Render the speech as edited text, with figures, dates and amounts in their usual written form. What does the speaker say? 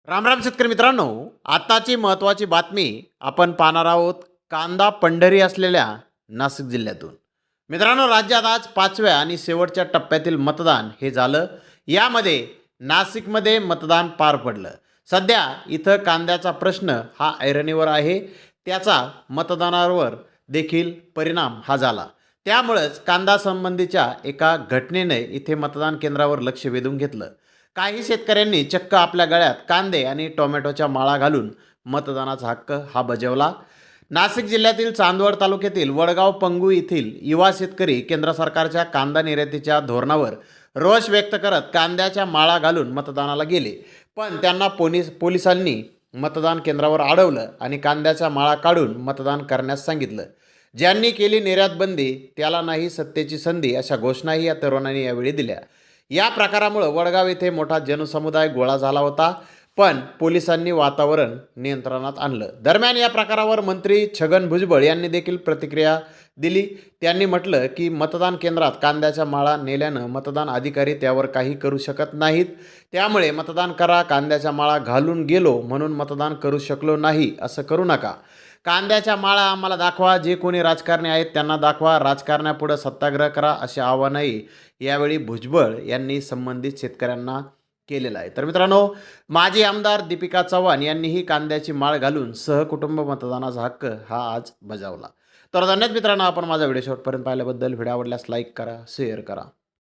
रामराम शेतकरी मित्रांनो, आताची महत्त्वाची बातमी आपण पाहणार आहोत कांदा पंढरी असलेल्या नाशिक जिल्ह्यातून. मित्रांनो, राज्यात आज 5व्या आणि शेवटच्या टप्प्यातील मतदान हे झालं. यामध्ये नाशिकमध्ये मतदान पार पडलं. सध्या इथं कांद्याचा प्रश्न हा ऐरणीवर आहे. त्याचा मतदानावर देखील परिणाम हा झाला. त्यामुळंच कांदा संबंधीच्या एका घटनेने इथे मतदान केंद्रावर लक्ष वेधून घेतलं. काही शेतकऱ्यांनी चक्क आपल्या गळ्यात कांदे आणि टोमॅटोच्या माळा घालून मतदानाचा हक्क हा बजावला. नाशिक जिल्ह्यातील चांदवड तालुक्यातील वडगाव पंगू येथील युवा शेतकरी केंद्र सरकारच्या कांदा निर्यातीच्या धोरणावर रोष व्यक्त करत कांद्याच्या माळा घालून मतदानाला गेले. पण त्यांना पोलिसांनी मतदान केंद्रावर अडवलं आणि कांद्याच्या माळा काढून मतदान करण्यास सांगितलं. ज्यांनी केली निर्यात बंदी त्याला नाही सत्तेची संधी, अशा घोषणाही या तरुणांनी यावेळी दिल्या. या प्रकारामुळे वडगाव येथे मोठा जनसमुदाय गोळा झाला होता, पण पोलिसांनी वातावरण नियंत्रणात आणलं. दरम्यान या प्रकारावर मंत्री छगन भुजबळ यांनी देखील प्रतिक्रिया दिली. त्यांनी म्हटलं की मतदान केंद्रात कांद्याच्या माळा नेल्यानं मतदान अधिकारी त्यावर काही करू शकत नाहीत. त्यामुळे मतदान करा, कांद्याच्या माळा घालून गेलो म्हणून मतदान करू शकलो नाही असं करू नका. कांद्याच्या माळा आम्हाला दाखवा, जे कोणी राजकारणी आहेत त्यांना दाखवा, राजकारणापुढे सत्याग्रह करा, असे आवाहनही यावेळी भुजबळ यांनी संबंधित शेतकऱ्यांना केलेलं आहे. तर मित्रांनो, माजी आमदार दीपिका चव्हाण यांनीही कांद्याची माळ घालून सहकुटुंब मतदानाचा हक्क हा आज बजावला. तर धन्यवाद मित्रांनो, आपण माझा व्हिडिओ शेवटपर्यंत पाहिल्याबद्दल. व्हिडिओ आवडल्यास लाईक करा, शेअर करा.